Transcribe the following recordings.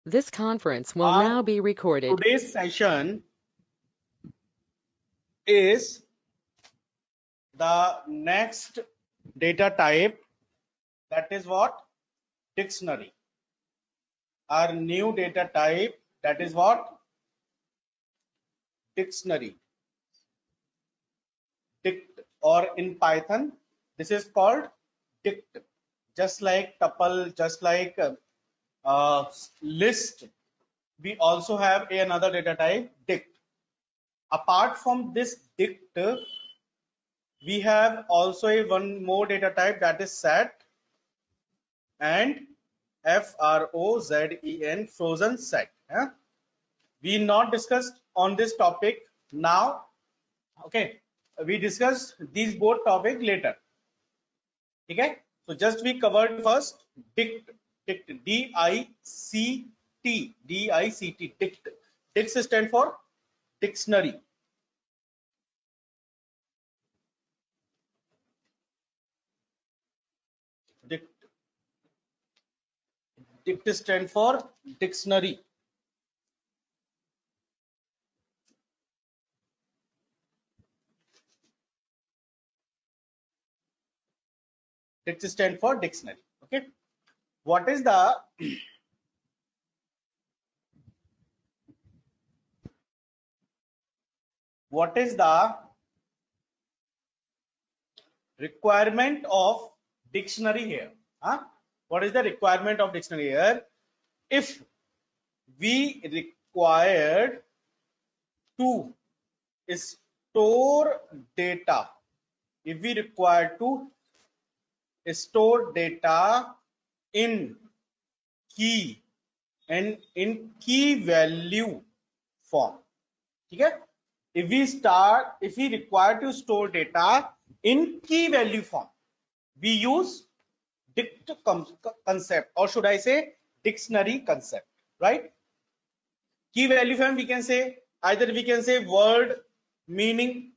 This conference will now be recorded. Today's session is the next data type, that is what? Dictionary. Our new data type, that is what? Dictionary. Dict, or in Python this is called dict. Just like tuple, just like list, we also have another data type, dict. Apart from this dict, we have also one more data type, that is set, and FROZEN, frozen set. We not discussed on this topic now. Okay, we discussed these both topics later. Okay, so just we covered first dict, D-I-C-T, D-I-C-T, dict. Dict stand for dictionary. Dict, dict stand for dictionary. Dict stand for dictionary. Okay, what is the what is the requirement of dictionary here? What is the requirement of dictionary here? If we required to store data, if we require to store data in key and in key value form, okay? If we require to store data in key value form, we use dict concept, or should I say dictionary concept, right? Key value form, we can say either we can say word meaning,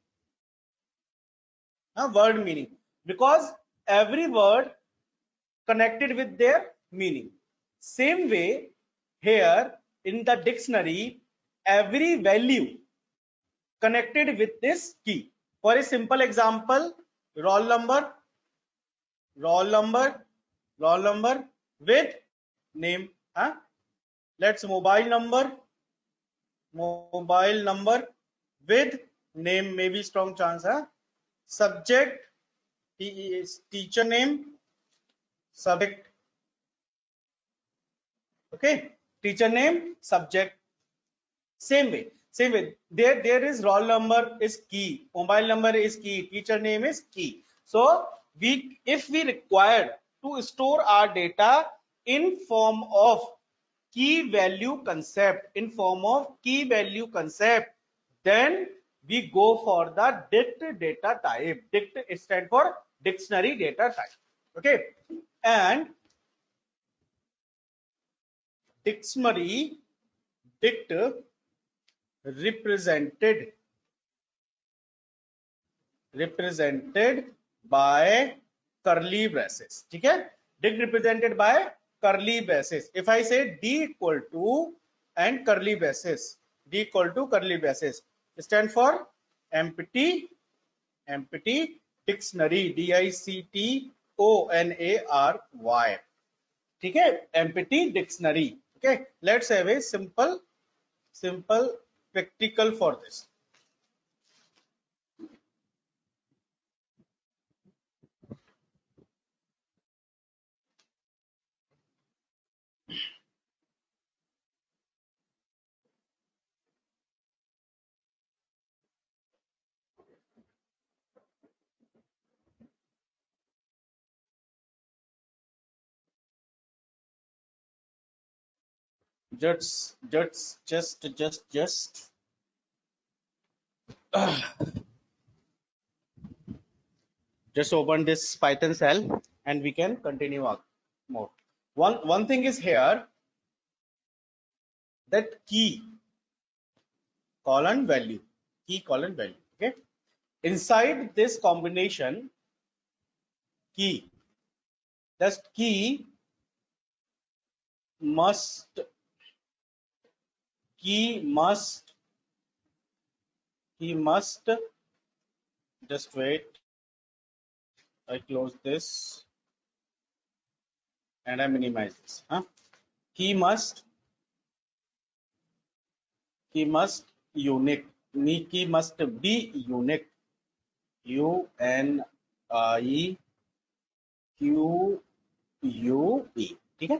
word meaning, because every word connected with their meaning. Same way here in the dictionary, every value connected with this key. For a simple example, roll number, roll number, roll number with name. Let's mobile number with name, maybe strong chance. Subject, he is teacher name, subject. Okay, teacher name, subject. Same way, there is roll number is key, mobile number is key, teacher name is key. So if we require to store our data in form of key value concept, then we go for the dict data type. Dict stands for dictionary data type. Okay, and dictionary, dict represented by curly braces. ठीक है, dict represented by curly braces. If I say D equal to and curly braces, D equal to curly braces, stand for empty dictionary, DICTONARY. ठीक है, empty dictionary. Okay, let's have a simple practical for this. Just just open this Python shell and we can continue more. One thing is here, that key colon value, okay? Inside this combination, key, that key must key must just wait, I close this and I minimize this. Key must unique. Key must be unique. UNIQUE, ठीक है,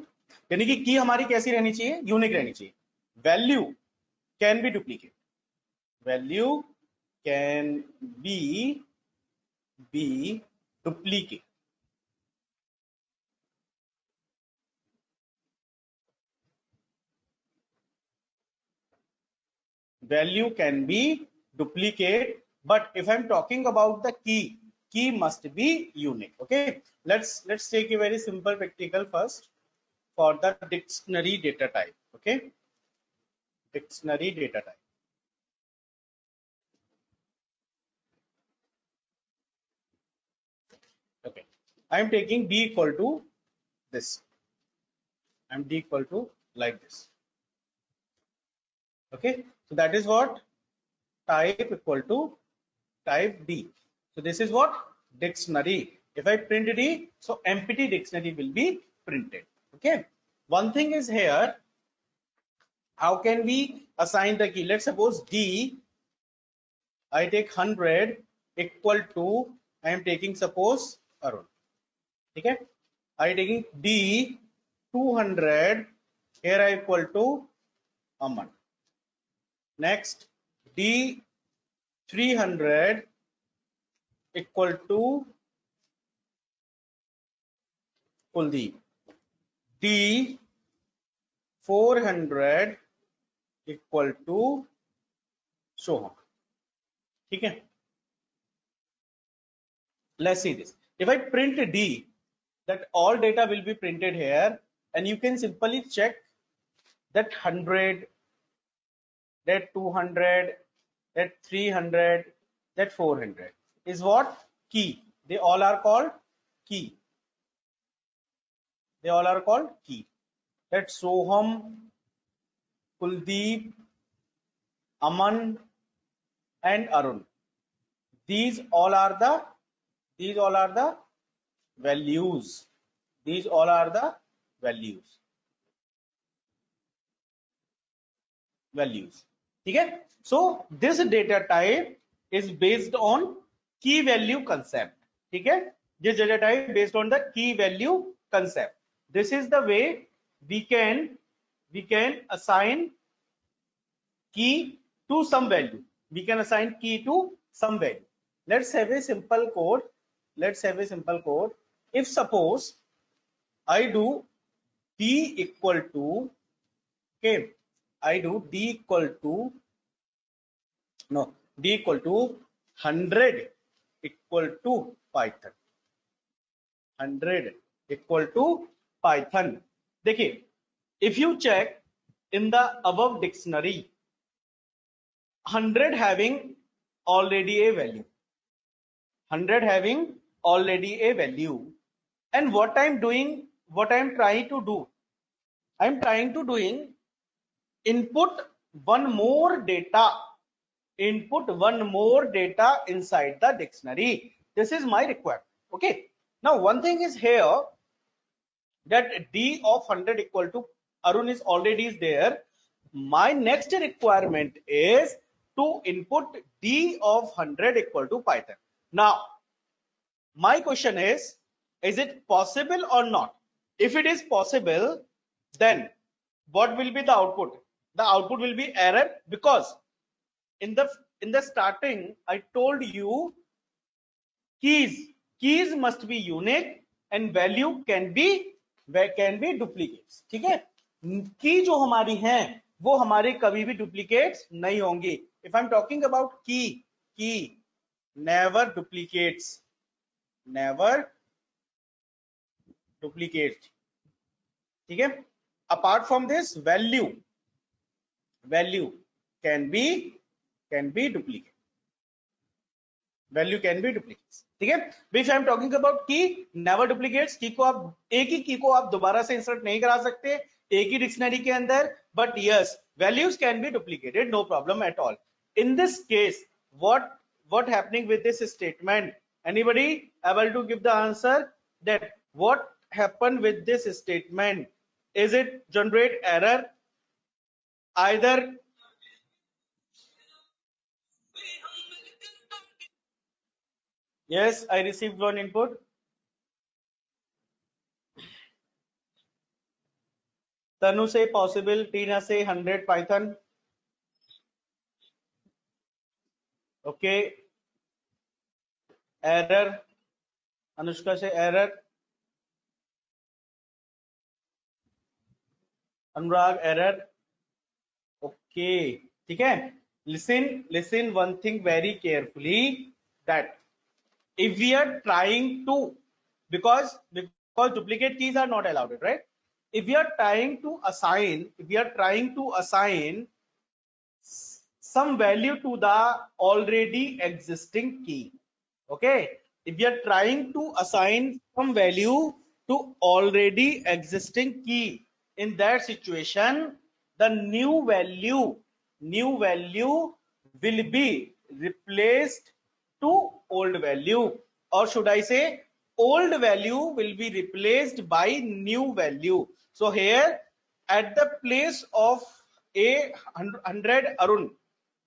यानी कि की हमारी कैसी रहनी चाहिए, unique रहनी चाहिए. Value can be duplicate, value can be duplicate. Value can be duplicate, but if I'm talking about the key must be unique. Okay, let's take a very simple practical first for the dictionary data type. Okay, dictionary data type. Okay, I'm taking d equal to this, I'm d equal to like this. Okay, so that is what type equal to type D. So this is what dictionary. If I print D, so empty dictionary will be printed. Okay, one thing is here, how can we assign the key? Let's suppose D, I take 100 equal to, I am taking suppose Arun. Okay, I taking D 200, here I equal to Aman. Next D 300 equal to Kuldeep. D 400 equal to Soham. Okay. Let's see this. If I print D, that all data will be printed here, and you can simply check that 100, that 200, that 300, that 400 is what? Key. They all are called key. They all are called key. That Soham, Kuldeep, Aman, and Arun. These all are the values. These all are the values. ठीक है. So this data type is based on key value concept. ठीक है, this data type based on the key value concept. This is the way we can assign key to some value. We can assign key to some value. Let's have a simple code. If suppose I do d equal to, okay, I do d equal to 100 equal to Python. 100 equal to Python. देखिए, if you check in the above dictionary, 100 having already a value. 100 having already a value. And what I'm trying to do, I'm trying to doing input one more data inside the dictionary. This is my requirement. Okay, now one thing is here, that d of 100 equal to Arun is already there. My next requirement is to input d of 100 equal to Python. Now my question is it possible or not? If it is possible, then what will be the output? The output will be error, because in the starting I told you keys must be unique and value can be duplicates. ठीक है, की जो हमारी हैं वो हमारे कभी भी duplicates नहीं होंगी. If I'm talking about key never duplicates. ठीक है. Apart from this, value can be duplicate. Value can be duplicates. ठीक है. If I am talking about key never duplicates, की को आप एक ही की को आप दोबारा से इंसर्ट नहीं करा सकते, एक ही डिक्शनरी के अंदर, but yes, values can be duplicated, no problem at all. In this case, what happening with this statement? Anybody able to give the answer that what happened with this statement? Is it generate error? Either yes, I received one input. Tanu say possible, Tina say 100 Python. Okay, error. Anushka say error. Anurag error. Okay, ठीक है. Listen one thing very carefully, that if we are trying to, because duplicate keys are not allowed, right? If we are trying to assign some value to the already existing key, okay, if we are trying to assign some value to already existing key, in that situation the new value will be replaced to old value, or should I say old value will be replaced by new value. So here at the place of a 100 Arun,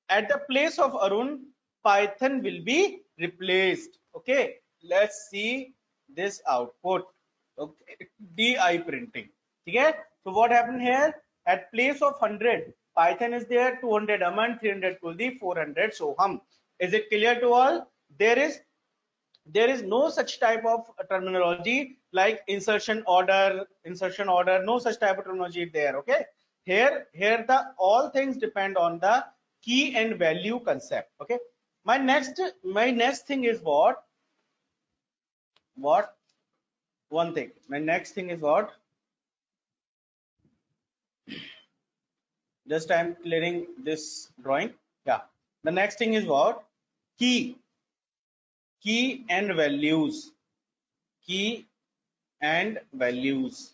at the place of Arun, Python will be replaced. Okay, let's see this output. Okay, DI printing. Okay, so what happened here? At place of 100, Python is there, 200 Aman, 300 Kuldeep, 400 Soham. Is it clear to all? There is no such type of terminology like insertion order, no such type of terminology there. Okay, here the all things depend on the key and value concept. Okay, my next thing is what one thing my next thing is what, just I'm clearing this drawing. Yeah, the next thing is what, key and values. Key and values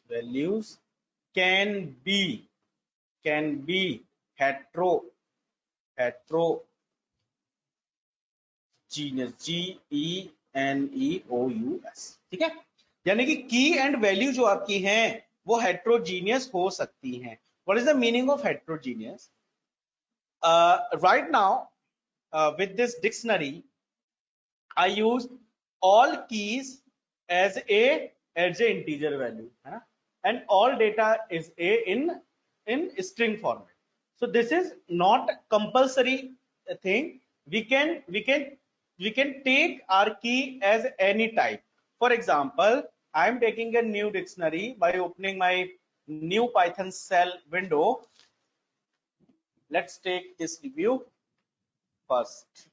can be heterogeneous, GENEOUS. ठीक है, यानी कि की and value जो आपकी हैं वो heterogeneous हो सकती हैं. What is the meaning of heterogeneous? Right now, with this dictionary I use all keys as a integer value, है ना? And all data is in string format. So this is not compulsory thing. We can take our key as any type. For example, I am taking a new dictionary by opening my new Python cell window. Let's take this review first.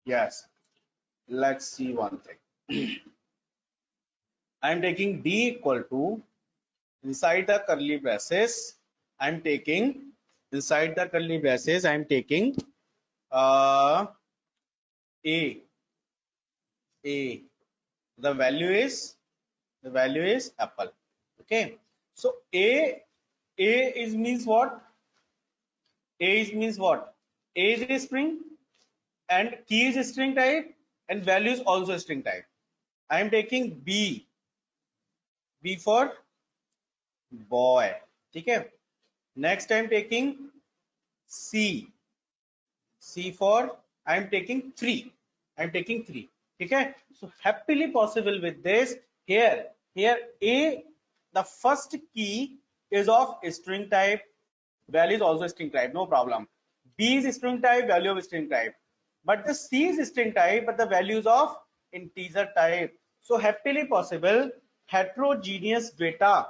Yes, let's see one thing. I am taking d equal to, inside the curly braces I am taking, uh, a the value is apple. Okay, so a is means what? A is a string, and key is a string type, and value is also a string type. I am taking b for boy. Okay, next I am taking c for, I am taking 3. Okay, so happily possible with this. Here a, the first key is of string type, value is also string type, no problem. B is string type, value of string type, but the C is string type, but the values of integer type. So happily possible heterogeneous data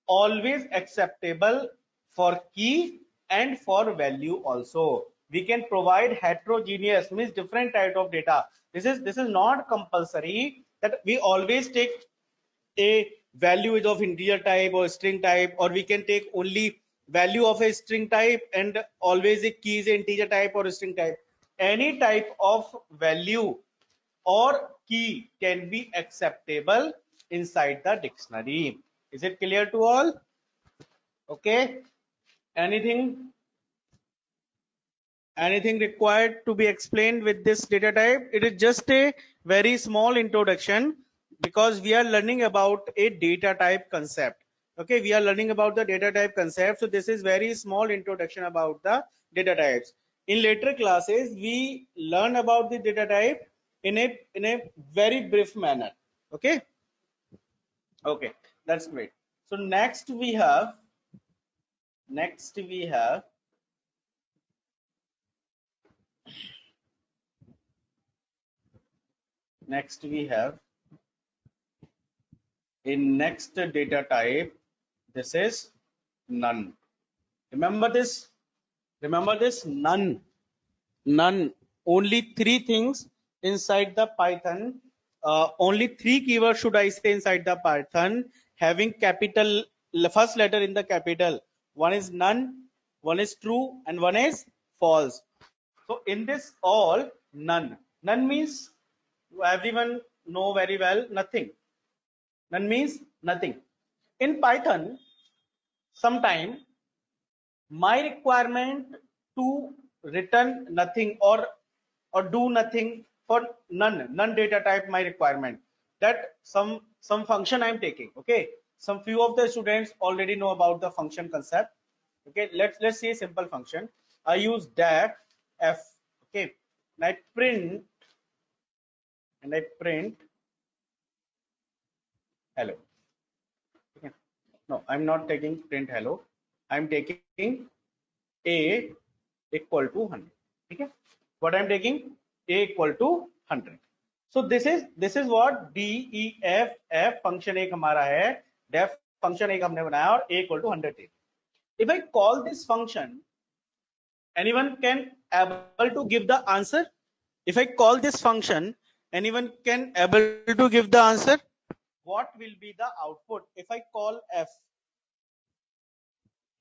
always acceptable for key and for value also. We can provide heterogeneous, means different type of data. This is not compulsory that we always take a value is of integer type or string type, or we can take only value of a string type and always a key is integer type or string type. any type of value or key can be acceptable inside the dictionary. Is it clear to all? Okay. Anything required to be explained with this data type? It is just a very small introduction because we are learning about a data type concept. Okay, we are learning about the data type concept. So this is very small introduction about the data types. In later classes, we learn about the data type in a very brief manner. Okay. Okay, that's great. So next we have next we have in next data type, this is none. Remember this, none. Only three things inside the Python, only three keywords should I say inside the Python having capital first letter in the capital. One is none, one is true, and one is false. So in this all, none means everyone know very well, nothing. None means nothing. In Python, sometime my requirement to return nothing or do nothing for none data type, my requirement that some function I'm taking. Okay, some few of the students already know about the function concept. Okay, let's see a simple function. I use def f. Okay, and I print hello. Okay. No, I'm not taking print hello. I'm taking a equal to 100. Okay, what I'm taking? A equal to 100. So this is what def function एक हमारा है, def function एक हमने बनाया और a equal to 100 है. If I call this function, anyone can able to give the answer? If I call this function, anyone can able to give the answer? What will be the output if I call f?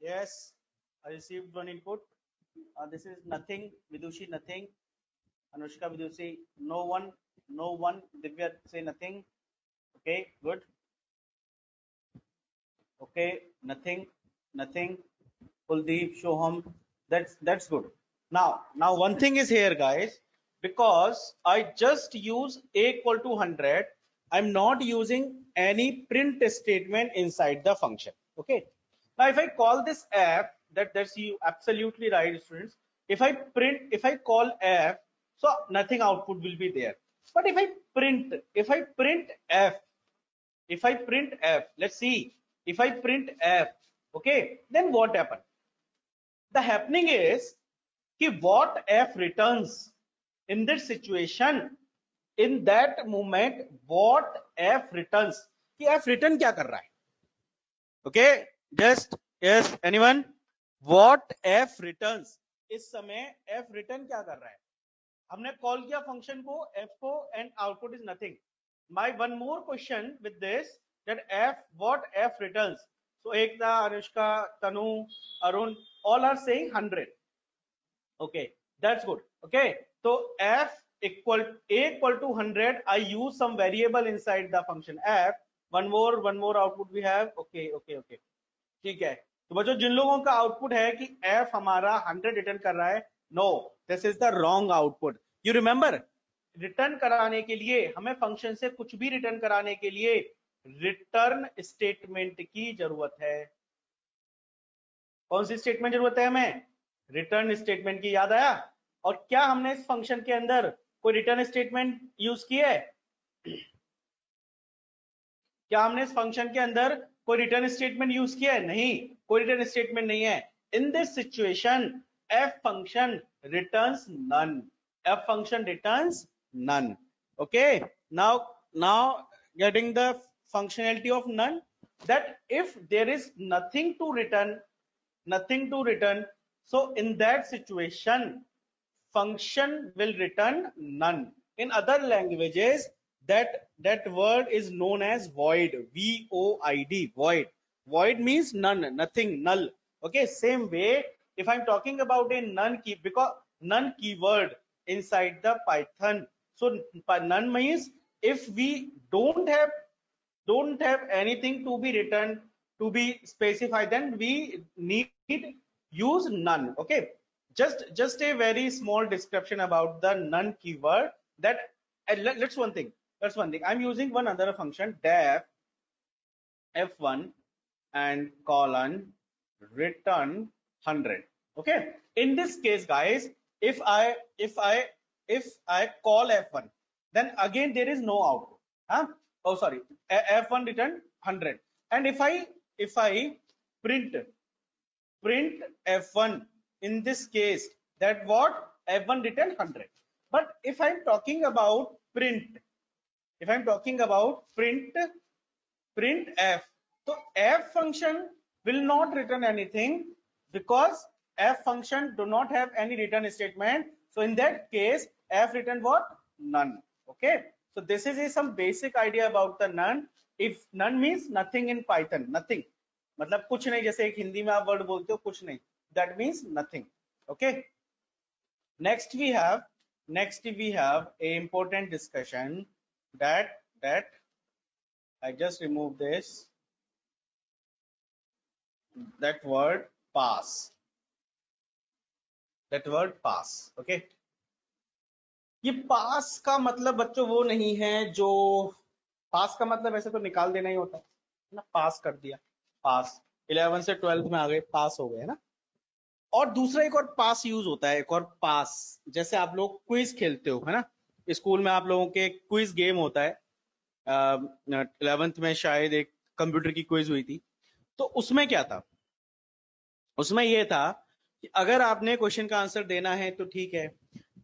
Yes, I received one input. This is nothing. Vidushi, nothing. Anushka, Vidushi, no one. Divya, say nothing. Okay, good. Okay, nothing. Kuldeep, Shoham, that's good. Now one thing is here, guys, because I just use a equal to 100, I'm not using any print statement inside the function. Okay, now if I call this f, that's you absolutely right, students. If I call f, so nothing output will be there. But if I print f, let's see, if I print f, okay, then what happened? The happening is कि what f returns in this situation, in that moment what f returns, कि f return क्या कर रहा है? Okay, just yes, anyone? What f returns, इस समय f return क्या कर रहा है? हमने कॉल किया फंक्शन को f को and output is nothing. My one more question with this, that f, what f returns? So Ekta, Anushka, Tanu, Arun, all are saying 100. Okay, that's good. Okay, so f equal a equal to 100. I use some variable inside the function f. One more output we have. Okay. ठीक है. तो बच्चों जिन लोगों का output है कि f हमारा 100 return कर रहा है, no, this is the wrong output. You remember, return कराने के लिए हमें फंक्शन से कुछ भी रिटर्न कराने के लिए रिटर्न स्टेटमेंट की जरूरत है. कौन सी स्टेटमेंट जरूरत है हमें? रिटर्न स्टेटमेंट की. याद आया? और क्या हमने इस फंक्शन के अंदर कोई रिटर्न स्टेटमेंट यूज किया है? क्या हमने इस फंक्शन के अंदर कोई रिटर्न स्टेटमेंट यूज किया है? नहीं, कोई रिटर्न स्टेटमेंट नहीं है. In this situation f function returns none. F function returns none. Okay, now getting the functionality of none, that if there is nothing to return, so in that situation function will return none. In other languages, that word is known as void. void, void means none, nothing, null. Okay, same way if I'm talking about a none key, because none keyword, inside the Python. So none means if we don't have anything to be written, to be specified, then we need use none. Okay, just a very small description about the none keyword. That let's one thing. I'm using one other function, def f1 and colon return 100. Okay, in this case, guys, if I call f1, then again there is no output. Oh, sorry, f1 return 100. And if I print f1, in this case, that what, f1 return 100. But if I'm talking about print, print f, so f function will not return anything, because f function do not have any return statement. So in that case, f return what, none. Okay, so this is some basic idea about the none. If none means nothing in Python, nothing, मतलब कुछ नहीं, जैसे एक हिंदी में आप word बोलते हो कुछ नहीं, that means nothing. Okay, next we have a important discussion, that I just remove this, that word pass. Okay, ये पास का मतलब बच्चों वो नहीं है जो, पास का मतलब ऐसे तो निकाल देना ही होता है ना, पास कर दिया, पास 11 से 12th में आ गए, पास हो गए, है ना. और दूसरा एक और पास यूज होता है, एक और पास, जैसे आप लोग क्विज खेलते हो, है ना, स्कूल में आप लोगों के क्विज गेम होता है. 11th में शायद एक कंप्यूटर की क्विज हुई थी, तो उसमें क्या था, उसमें यह था कि अगर आपने क्वेश्चन का आंसर देना है तो ठीक है,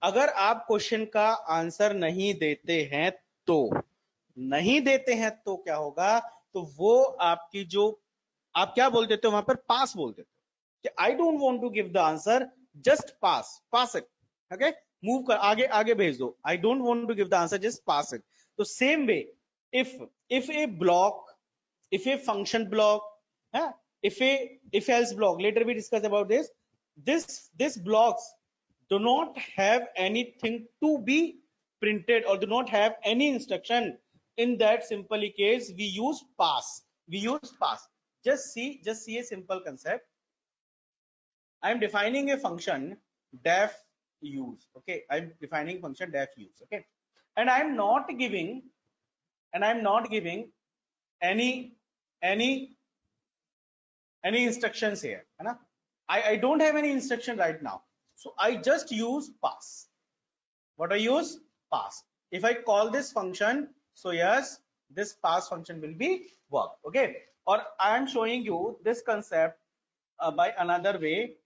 अगर आप क्वेश्चन का आंसर नहीं देते हैं तो क्या होगा, तो वो आपकी जो, आप क्या बोल देते हो वहां पर, पास बोल देते हो कि I don't want to give the answer, just pass it. Okay, move कर, आगे भेज दो, I don't want to give the answer, just pass it. तो same way, if a block, if a function block, if else block, later we discuss about this blocks do not have anything to be printed or do not have any instruction. In that simple case, we use pass. Just see a simple concept. I am defining a function def use. Okay, I'm defining function def use. Okay, and I'm not giving any instructions here, है ना. I don't have any instruction right now, so I just use pass. What I use, pass. If I call this function, so yes, this pass function will be work. Okay, or I am showing you this concept by another way.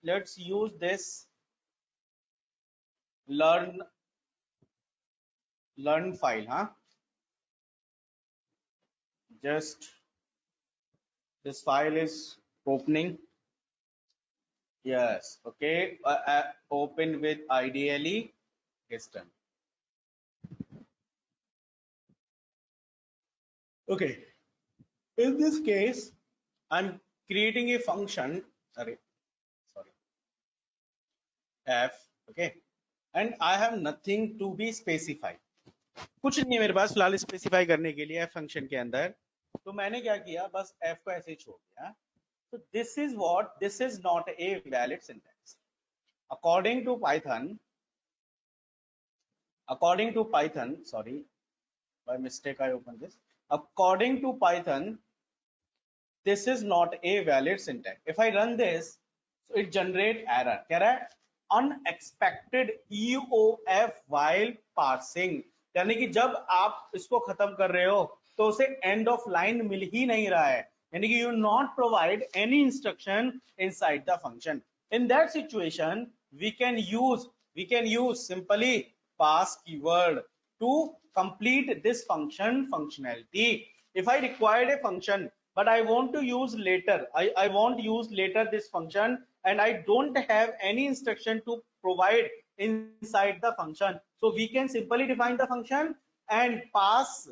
Let's use this learn file, just this file is opening. Yes, okay, open with ideally system. Okay, in this case, I'm creating a function, sorry, f. Okay, and I have nothing to be specified. कुछ नहीं है मेरे पास फिलहाल specify करने के लिए f function के अंदर, तो मैंने क्या किया, बस f को ऐसे ही छोड़ दिया. So this is not a valid syntax. According to Python, sorry, by mistake I opened this. According to Python, this is not a valid syntax. If I run this, so it generate error. क्या रहा है? Unexpected EOF while parsing. यानी कि जब आप इसको खत्म कर रहे हो तो उसे एंड ऑफ लाइन मिल ही नहीं रहा है, यानी कि you not provide any instruction inside the function. In that situation, we can use simply pass keyword to complete this functionality. If I required a function but I want to use later, I want use later this function, and I don't have any instruction to provide inside the function, so we can simply define the function and pass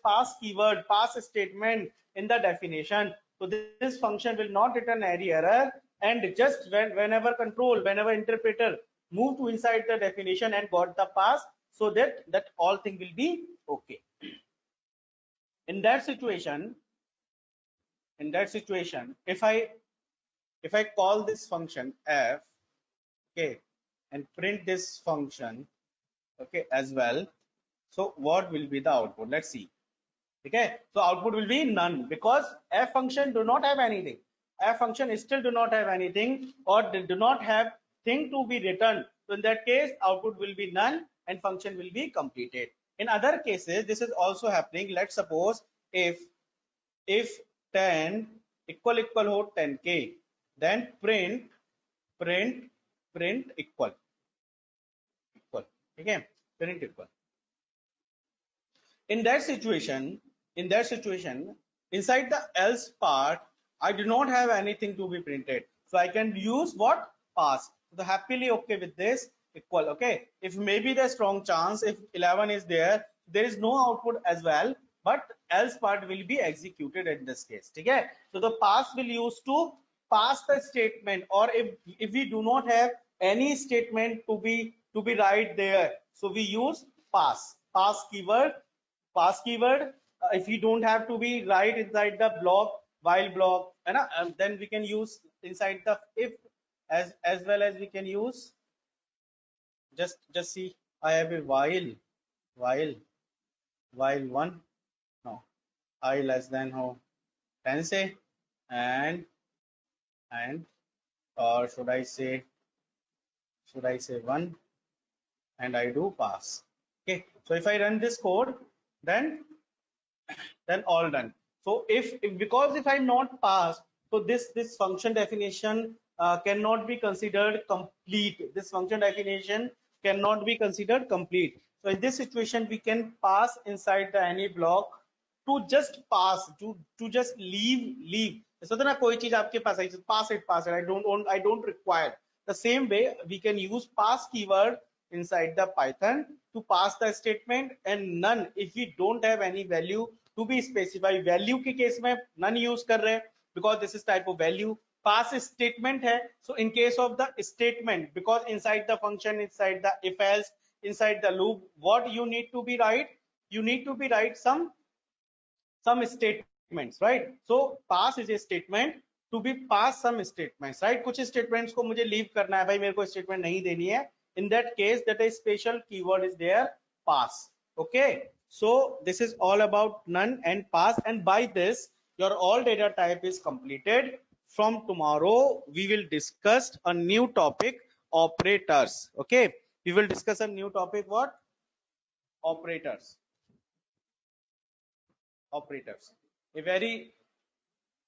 pass keyword, pass statement in the definition. So this function will not return any error, and just whenever interpreter move to inside the definition and got the pass, so that all thing will be okay. In that situation, if I call this function f, okay, and print this function, okay, as well, so what will be the output? Let's see. Okay, so output will be none, because f function do not have anything. F function still do not have anything, or they do not have thing to be returned. So in that case, output will be none and function will be completed. In other cases, this is also happening. Let's suppose if 10 equal ho 10k, then print equal. Okay, print equal. In that situation, inside the else part, I do not have anything to be printed, so I can use what? Pass. So happily okay with this equal. Okay, if maybe the strong chance, if 11 is there, there is no output as well, but else part will be executed in this case. Okay, so the pass will use to pass the statement, or if we do not have any statement to be right there, so we use pass keyword. If you don't have to be right inside the block, while block, and then we can use inside the if, as well as we can use, just see, I have a while while one, no, I less than how 10 say, and or should I say 1, and I do pass. Okay, so if I run this code, then all done. So if because if I'm not passed, so this function definition cannot be considered complete. This function definition cannot be considered complete. So in this situation, we can pass inside the any block to just pass, to just leave. So then कोई चीज आपके पास है, pass it. I don't require. The same way we can use pass keyword inside the Python to pass the statement, and none if we don't have any value to be specified. Value के case में none use कर रहे हैं, because this is type of value. Pass statement है, so in case of the statement, because inside the function, inside the if else, inside the loop, what you need to be right? You need to be right some statements, right? So pass is a statement to be pass some statements, right? कुछ statements को मुझे leave करना है, भाई मेरे को statement नहीं देनी है. In that case, that a special keyword is there, pass. Okay, so this is all about none and pass, and by this your all data type is completed. From tomorrow we will discuss a new topic, operators. Okay, we will discuss a new topic, what? Operators. A very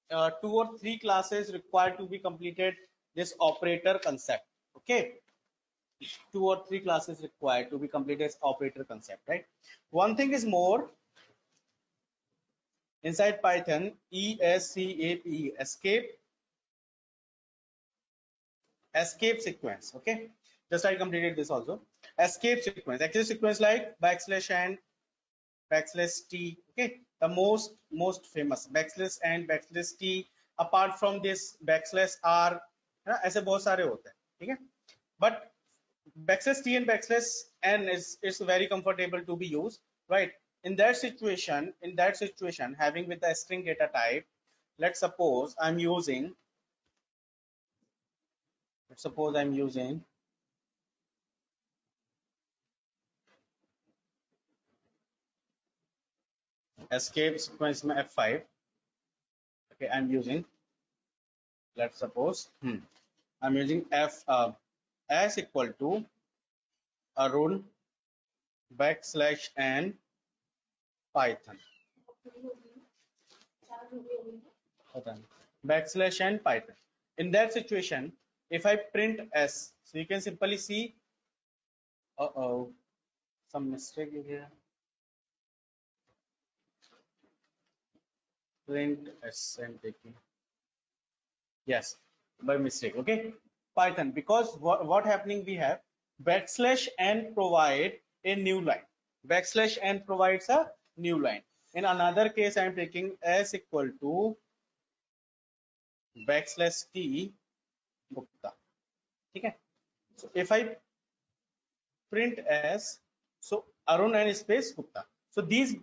2 or 3 classes required to be completed this operator concept. Okay, 2 or 3 classes required to be completed this operator concept, right? One thing is more, inside Python, ESCAP, escape sequence. Okay, just I completed this also. Escape sequence, actually sequence like backslash and backslash t. Okay, the most famous backslash and backslash t. Apart from this backslash r, ऐसे बहुत सारे होते हैं, ठीक है? But backslash t and backslash n is very comfortable to be used, right? In that situation, having with the string data type, let's suppose I'm using escape sequence में F5. Okay, I'm using, let's suppose I'm using s equal to Arun backslash n Python, backslash n Python. In that situation, if I print s, so you can simply see, some mistake here. Print s and taking, yes, by mistake. Okay, Python, because what happening, we have backslash n provide a new line. Backslash n provides a new line. In another case, I am taking s equal to backslash t Gupta. Okay, so if I print as, so Arun and space Gupta. So these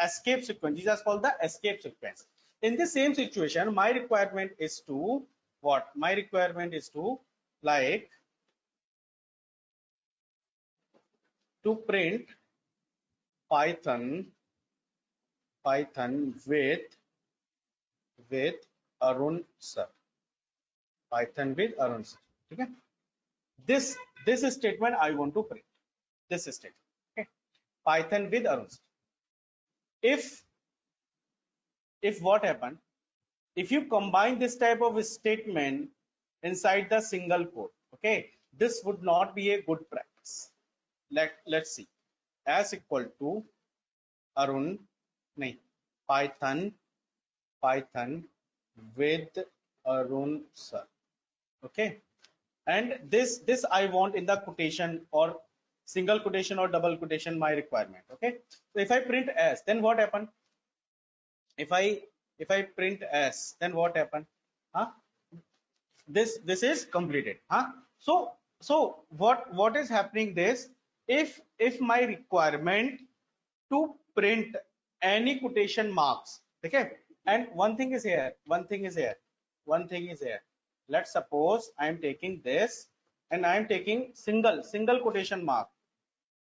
escape sequence, these are called the escape sequence. In the same situation, my requirement is to what? My requirement is to like to print Python with Arun sir. Python with Arun sir. Okay. This statement I want to print. This statement. Okay. Python with Arun sir. If what happened? If you combine this type of statement inside the single code, okay, this would not be a good practice. Let's see. As equal to Arun, nahi, Python with Arun sir. Okay, and this I want in the quotation or single quotation or double quotation, my requirement. Okay, so if I print as, then what happened? If I print as, then what happened? Huh? This is completed. Huh? So what is happening? This, if my requirement to print any quotation marks, okay, and one thing is here, let's suppose I am taking this and I am taking single quotation mark,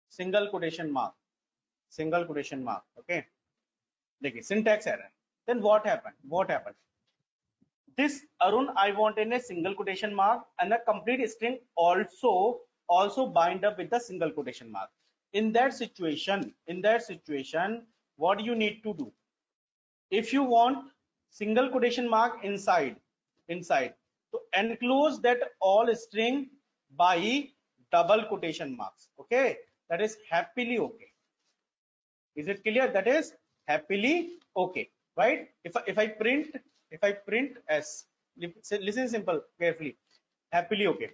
single quotation mark, okay. Okay, syntax error. Then what happened? This Arun I want in a single quotation mark, and the complete string also bind up with the single quotation mark. In that situation, what you need to do? If you want single quotation mark inside, so enclose that all string by double quotation marks. Okay, that is happily okay. Is it clear? That is happily okay, right? If I print s, listen simple carefully, happily okay.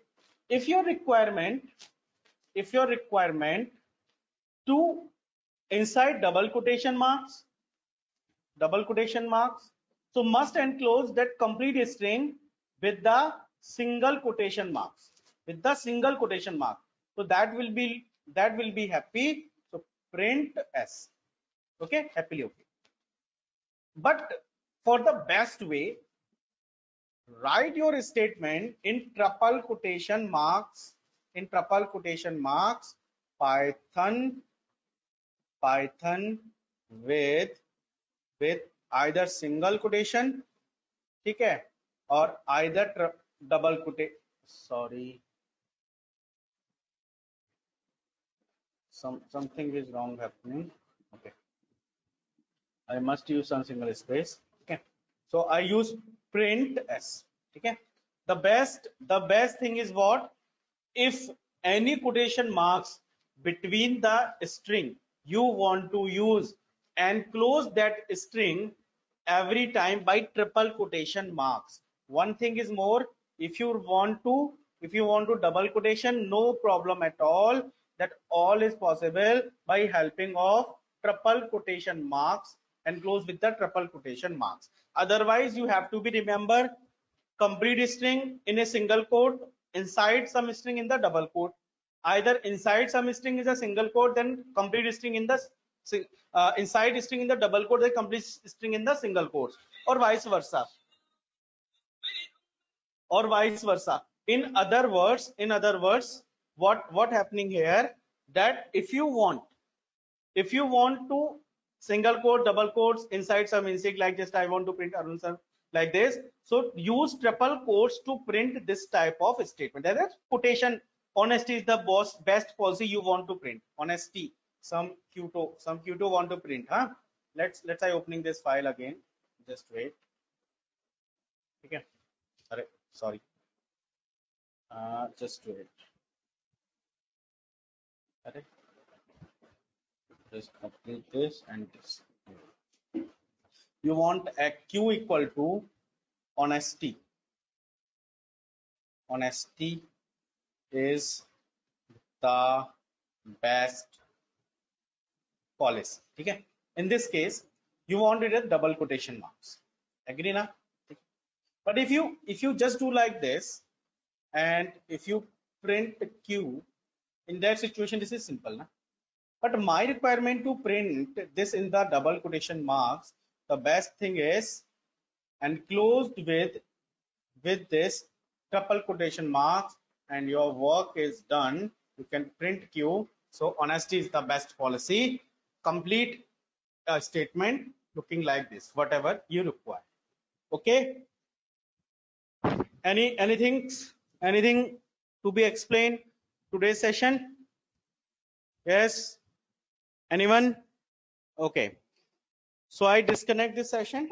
If your requirement to inside double quotation marks, so must enclose that complete string with the single quotation marks, so that will be happy. So print s, okay, happily okay. But for the best way, write your statement in triple quotation marks, python with either single quotation, okay, or either double quotation. Sorry, something is wrong happening. Okay, I must use some single space. Okay, so I use print s. Okay, the best thing is what? If any quotation marks between the string you want to use, and close that string every time by triple quotation marks. One thing is more, if you want to double quotation, no problem at all. That all is possible by helping of triple quotation marks and close with the triple quotation marks. Otherwise you have to be remember complete string in a single quote, inside some string in the double quote. Either inside some string is a single quote, then complete string in the inside string in the double quote, the complete string in the single quotes, or vice versa. In other words, what happening here? That if you want to single quote, double quotes, inside some insect, like just I want to print Arun sir like this, so use triple quotes to print this type of statement. That is quotation. Honesty is the best policy you want to print. Honesty. Some Qto want to print. Huh? Let's I opening this file again. Just wait. Okay. Sorry. Just wait. Okay. Just complete this and this. You want a Q equal to honesty. Honesty is the best policy. Okay. In this case, you wanted a double quotation marks. Agree na? But if you just do like this, and if you print Q In that situation, this is simple, na? But my requirement to print this in the double quotation marks, the best thing is enclosed with this triple quotation marks, and your work is done. You can print Q. So honesty is the best policy. Complete a statement looking like this, whatever you require. Okay. Anything to be explained today's session? Yes. Anyone? Okay. So I disconnect this session.